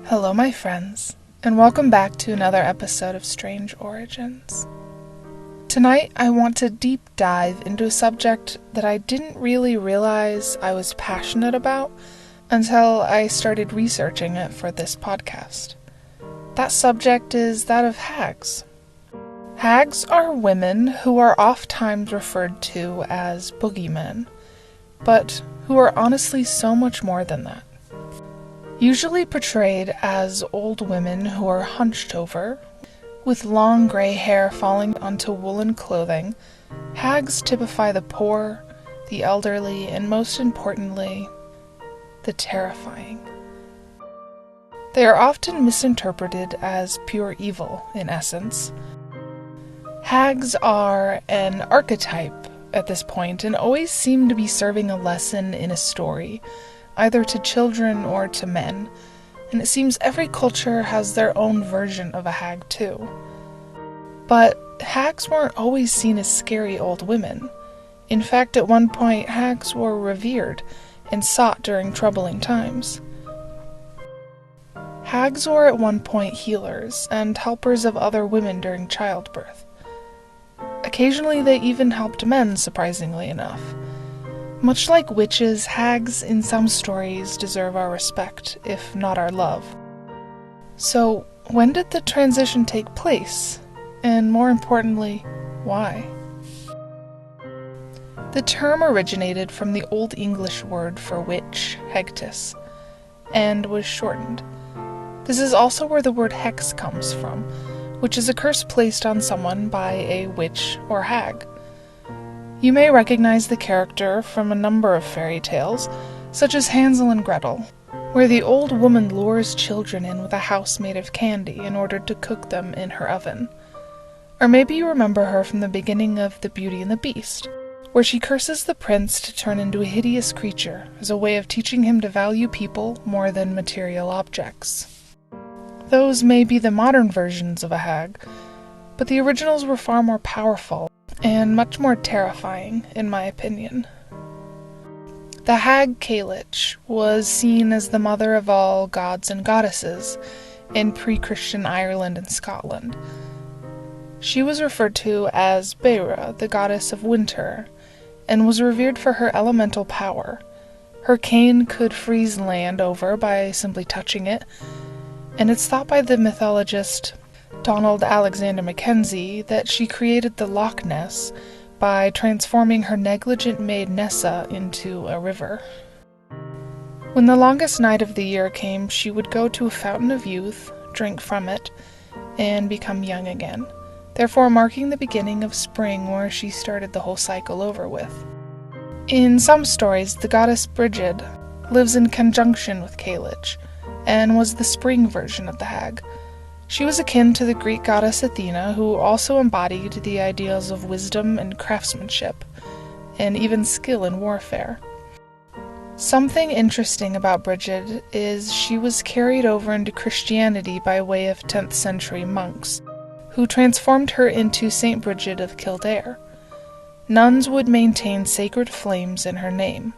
Hello, my friends, and welcome back to another episode of Strange Origins. Tonight, I want to deep dive into a subject that I didn't really realize I was passionate about until I started researching it for this podcast. That subject is that of hags. Hags are women who are oftentimes referred to as boogeymen, but who are honestly so much more than that. Usually portrayed as old women who are hunched over, with long gray hair falling onto woolen clothing, hags typify the poor, the elderly, and most importantly, the terrifying. They are often misinterpreted as pure evil, in essence. Hags are an archetype at this point and always seem to be serving a lesson in a story, either to children or to men, and it seems every culture has their own version of a hag too. But hags weren't always seen as scary old women. In fact, at one point, hags were revered and sought during troubling times. Hags were at one point healers and helpers of other women during childbirth. Occasionally they even helped men, surprisingly enough. Much like witches, hags in some stories deserve our respect, if not our love. So, when did the transition take place? And more importantly, why? The term originated from the Old English word for witch, hegtis, and was shortened. This is also where the word hex comes from, which is a curse placed on someone by a witch or hag. You may recognize the character from a number of fairy tales, such as Hansel and Gretel, where the old woman lures children in with a house made of candy in order to cook them in her oven. Or maybe you remember her from the beginning of The Beauty and the Beast, where she curses the prince to turn into a hideous creature as a way of teaching him to value people more than material objects. Those may be the modern versions of a hag, but the originals were far more powerful and much more terrifying, in my opinion. The hag Cailleach was seen as the mother of all gods and goddesses in pre-Christian Ireland and Scotland. She was referred to as Beira, the goddess of winter, and was revered for her elemental power. Her cane could freeze land over by simply touching it, and it's thought by the mythologist Donald Alexander Mackenzie that she created the Loch Ness by transforming her negligent maid Nessa into a river. When the longest night of the year came, she would go to a fountain of youth, drink from it, and become young again, therefore marking the beginning of spring where she started the whole cycle over with. In some stories, the goddess Brigid lives in conjunction with Cailleach, and was the spring version of the hag. She was akin to the Greek goddess Athena, who also embodied the ideals of wisdom and craftsmanship, and even skill in warfare. Something interesting about Brigid is she was carried over into Christianity by way of 10th century monks, who transformed her into Saint Brigid of Kildare. Nuns would maintain sacred flames in her name.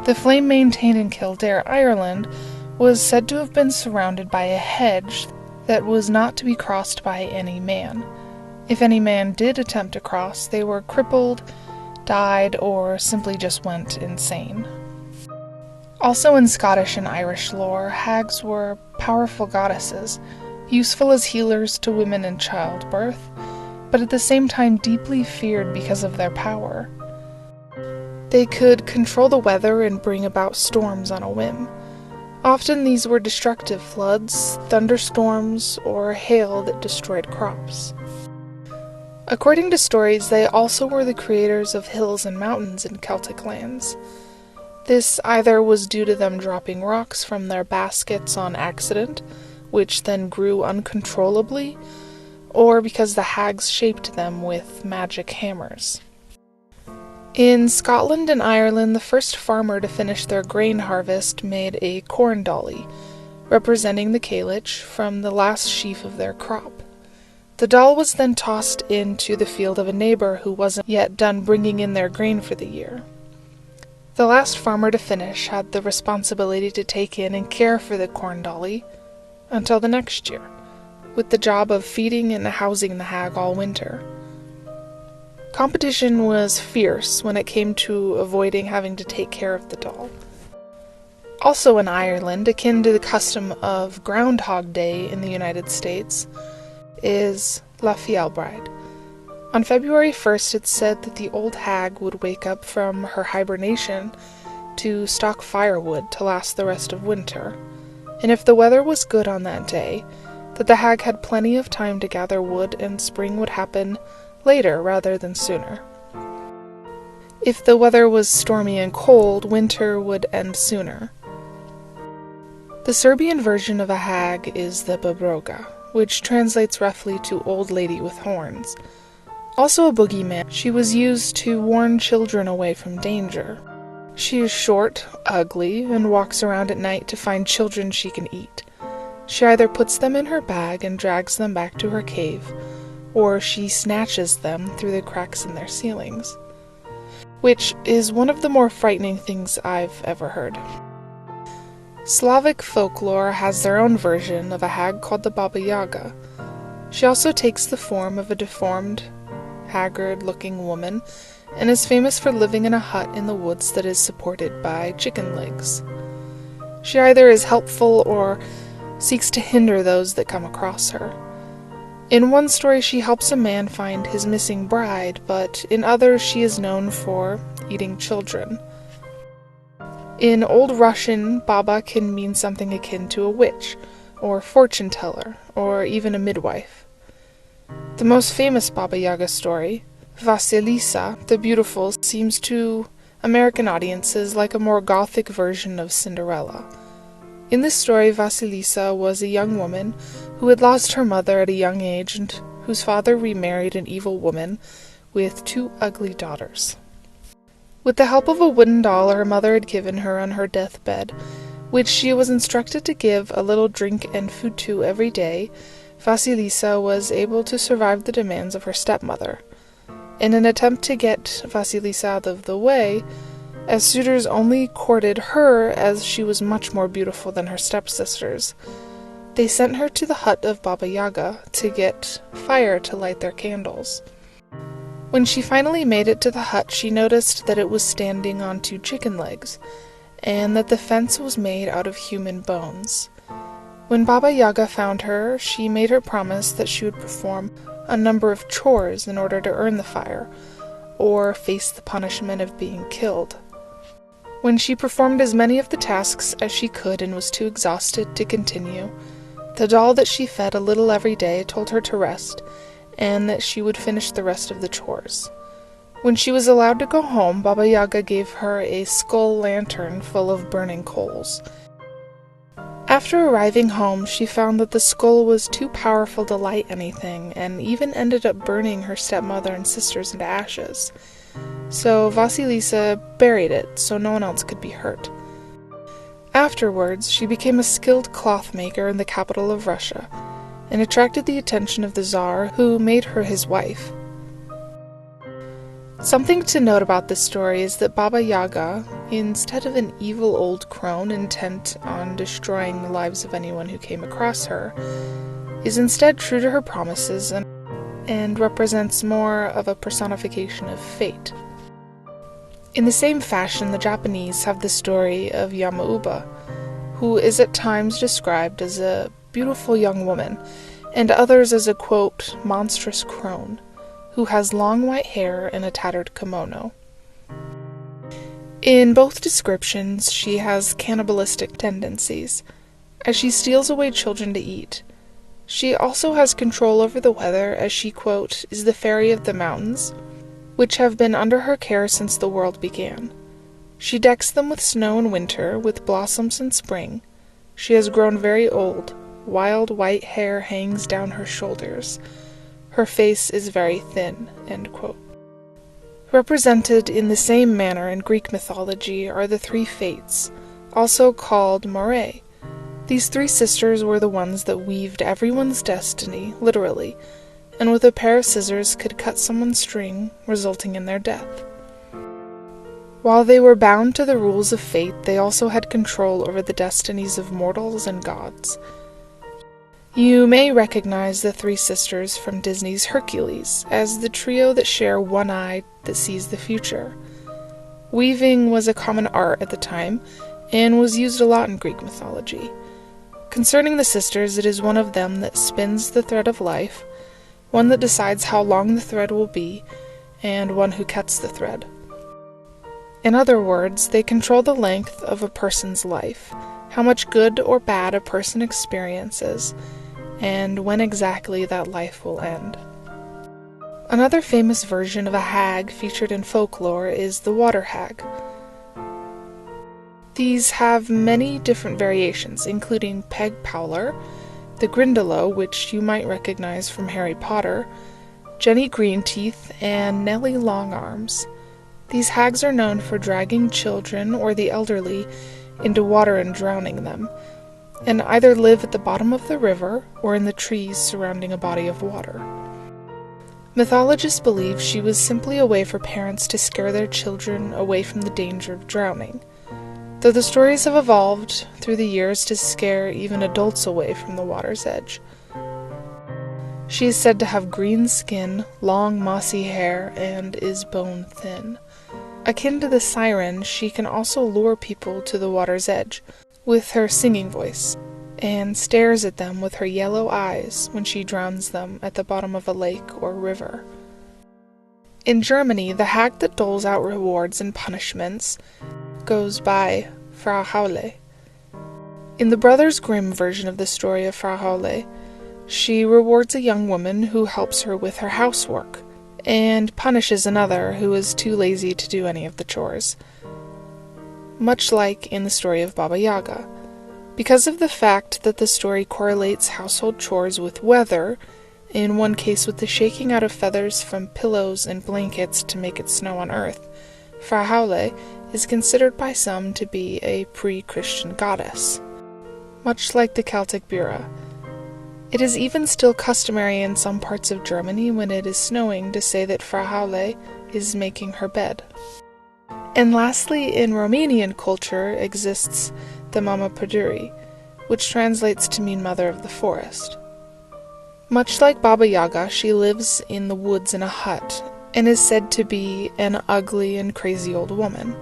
The flame maintained in Kildare, Ireland, was said to have been surrounded by a hedge that was not to be crossed by any man. If any man did attempt to cross, they were crippled, died, or simply just went insane. Also in Scottish and Irish lore, hags were powerful goddesses, useful as healers to women in childbirth, but at the same time deeply feared because of their power. They could control the weather and bring about storms on a whim. Often these were destructive floods, thunderstorms, or hail that destroyed crops. According to stories, they also were the creators of hills and mountains in Celtic lands. This either was due to them dropping rocks from their baskets on accident, which then grew uncontrollably, or because the hags shaped them with magic hammers. In Scotland and Ireland, the first farmer to finish their grain harvest made a corn dolly, representing the Cailleach from the last sheaf of their crop. The doll was then tossed into the field of a neighbor who wasn't yet done bringing in their grain for the year. The last farmer to finish had the responsibility to take in and care for the corn dolly until the next year, with the job of feeding and housing the hag all winter. Competition was fierce when it came to avoiding having to take care of the doll. Also in Ireland, akin to the custom of Groundhog Day in the United States, is La Fielbride. On February 1st, it's said that the old hag would wake up from her hibernation to stock firewood to last the rest of winter, and if the weather was good on that day, that the hag had plenty of time to gather wood and spring would happen later rather than sooner. If the weather was stormy and cold, winter would end sooner. The Serbian version of a hag is the babroga, which translates roughly to old lady with horns. Also a boogeyman, she was used to warn children away from danger. She is short, ugly, and walks around at night to find children she can eat. She either puts them in her bag and drags them back to her cave, or she snatches them through the cracks in their ceilings, which is one of the more frightening things I've ever heard. Slavic folklore has their own version of a hag called the Baba Yaga. She also takes the form of a deformed, haggard-looking woman, and is famous for living in a hut in the woods that is supported by chicken legs. She either is helpful or seeks to hinder those that come across her. In one story, she helps a man find his missing bride, but in others, she is known for eating children. In Old Russian, Baba can mean something akin to a witch, or fortune teller, or even a midwife. The most famous Baba Yaga story, Vasilisa the Beautiful, seems to American audiences like a more gothic version of Cinderella. In this story, Vasilisa was a young woman who had lost her mother at a young age and whose father remarried an evil woman with 2 ugly daughters. With the help of a wooden doll her mother had given her on her deathbed, which she was instructed to give a little drink and food to every day, Vasilisa was able to survive the demands of her stepmother. In an attempt to get Vasilisa out of the way, as suitors only courted her as she was much more beautiful than her stepsisters, they sent her to the hut of Baba Yaga to get fire to light their candles. When she finally made it to the hut, she noticed that it was standing on 2 chicken legs, and that the fence was made out of human bones. When Baba Yaga found her, she made her promise that she would perform a number of chores in order to earn the fire, or face the punishment of being killed. When she performed as many of the tasks as she could and was too exhausted to continue, the doll that she fed a little every day told her to rest, and that she would finish the rest of the chores. When she was allowed to go home, Baba Yaga gave her a skull lantern full of burning coals. After arriving home, she found that the skull was too powerful to light anything, and even ended up burning her stepmother and sisters into ashes. So Vasilisa buried it so no one else could be hurt. Afterwards, she became a skilled cloth maker in the capital of Russia, and attracted the attention of the Tsar, who made her his wife. Something to note about this story is that Baba Yaga, instead of an evil old crone intent on destroying the lives of anyone who came across her, is instead true to her promises and represents more of a personification of fate. In the same fashion, the Japanese have the story of Yamauba, who is at times described as a beautiful young woman, and others as a, quote, monstrous crone, who has long white hair and a tattered kimono. In both descriptions, she has cannibalistic tendencies, as she steals away children to eat. She also has control over the weather, as she, quote, is the fairy of the mountains, which have been under her care since the world began. She decks them with snow in winter, with blossoms in spring. She has grown very old, wild white hair hangs down her shoulders. Her face is very thin." End quote. Represented in the same manner in Greek mythology are the three Fates, also called Moirae. These three sisters were the ones that weaved everyone's destiny, literally, and with a pair of scissors could cut someone's string, resulting in their death. While they were bound to the rules of fate, they also had control over the destinies of mortals and gods. You may recognize the three sisters from Disney's Hercules as the trio that share one eye that sees the future. Weaving was a common art at the time, and was used a lot in Greek mythology. Concerning the sisters, it is one of them that spins the thread of life, one that decides how long the thread will be, and one who cuts the thread. In other words, they control the length of a person's life, how much good or bad a person experiences, and when exactly that life will end. Another famous version of a hag featured in folklore is the water hag. These have many different variations, including Peg Powler, the Grindylow, which you might recognize from Harry Potter, Jenny Greenteeth, and Nellie Longarms. These hags are known for dragging children or the elderly into water and drowning them, and either live at the bottom of the river or in the trees surrounding a body of water. Mythologists believe she was simply a way for parents to scare their children away from the danger of drowning, though the stories have evolved through the years to scare even adults away from the water's edge. She is said to have green skin, long mossy hair, and is bone thin. Akin to the siren, she can also lure people to the water's edge with her singing voice, and stares at them with her yellow eyes when she drowns them at the bottom of a lake or river. In Germany, the hag that doles out rewards and punishments goes by Frau Haule. In the Brothers Grimm version of the story of Frau Haule, she rewards a young woman who helps her with her housework, and punishes another who is too lazy to do any of the chores. Much like in the story of Baba Yaga. Because of the fact that the story correlates household chores with weather, in one case with the shaking out of feathers from pillows and blankets to make it snow on Earth, Frau Haule is considered by some to be a pre-Christian goddess, much like the Celtic Bura. It is even still customary in some parts of Germany when it is snowing to say that Frau Haule is making her bed. And lastly, in Romanian culture exists the Mama Pădurii, which translates to mean mother of the forest. Much like Baba Yaga, she lives in the woods in a hut, and is said to be an ugly and crazy old woman.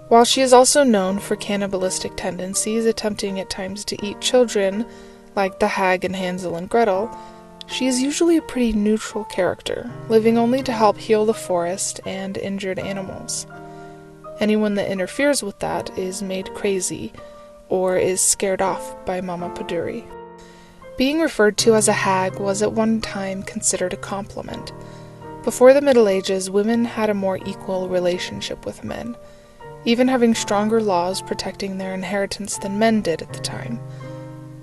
While she is also known for cannibalistic tendencies, attempting at times to eat children, like the hag in Hansel and Gretel, she is usually a pretty neutral character, living only to help heal the forest and injured animals. Anyone that interferes with that is made crazy, or is scared off by Mama Pădurii. Being referred to as a hag was at one time considered a compliment. Before the Middle Ages, women had a more equal relationship with men, even having stronger laws protecting their inheritance than men did at the time.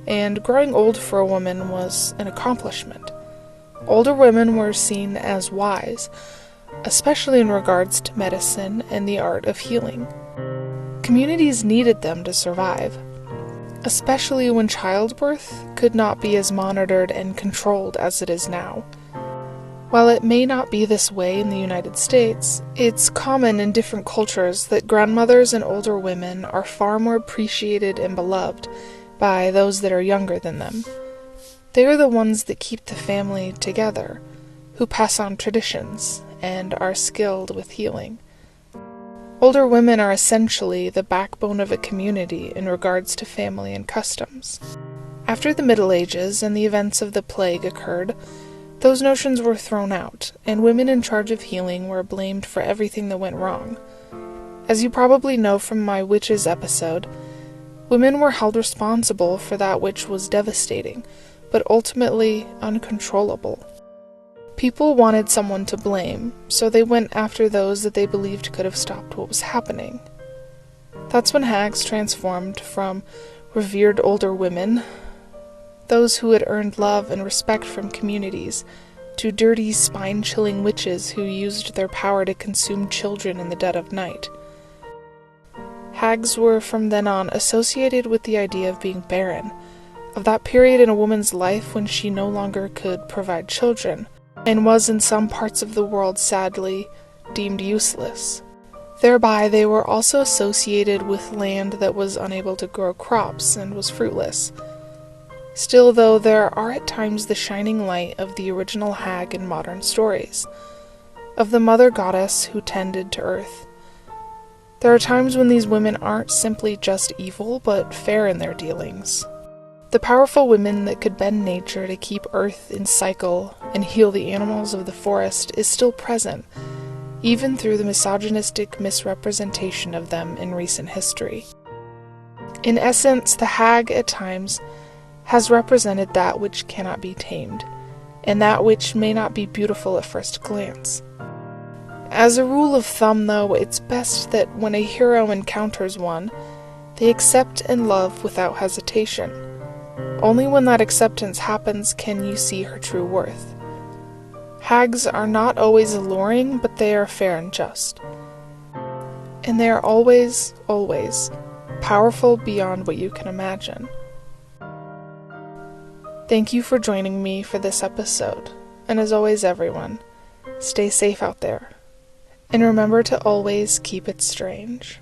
And growing old for a woman was an accomplishment. Older women were seen as wise, especially in regards to medicine and the art of healing. Communities needed them to survive, especially when childbirth could not be as monitored and controlled as it is now. While it may not be this way in the United States, it's common in different cultures that grandmothers and older women are far more appreciated and beloved by those that are younger than them. They are the ones that keep the family together, who pass on traditions, and are skilled with healing. Older women are essentially the backbone of a community in regards to family and customs. After the Middle Ages and the events of the plague occurred, those notions were thrown out, and women in charge of healing were blamed for everything that went wrong. As you probably know from my witches episode, women were held responsible for that which was devastating, but ultimately uncontrollable. People wanted someone to blame, so they went after those that they believed could have stopped what was happening. That's when hags transformed from revered older women those who had earned love and respect from communities, to dirty, spine-chilling witches who used their power to consume children in the dead of night. Hags were from then on associated with the idea of being barren, of that period in a woman's life when she no longer could provide children, and was in some parts of the world sadly deemed useless. Thereby they were also associated with land that was unable to grow crops and was fruitless. Still, though, there are at times the shining light of the original hag in modern stories, of the mother goddess who tended to earth. There are times when these women aren't simply just evil, but fair in their dealings. The powerful women that could bend nature to keep earth in cycle and heal the animals of the forest is still present, even through the misogynistic misrepresentation of them in recent history. In essence, the hag at times has represented that which cannot be tamed, and that which may not be beautiful at first glance. As a rule of thumb, though, it's best that when a hero encounters one, they accept and love without hesitation. Only when that acceptance happens can you see her true worth. Hags are not always alluring, but they are fair and just. And they are always, always powerful beyond what you can imagine. Thank you for joining me for this episode, and as always, everyone, stay safe out there, and remember to always keep it strange.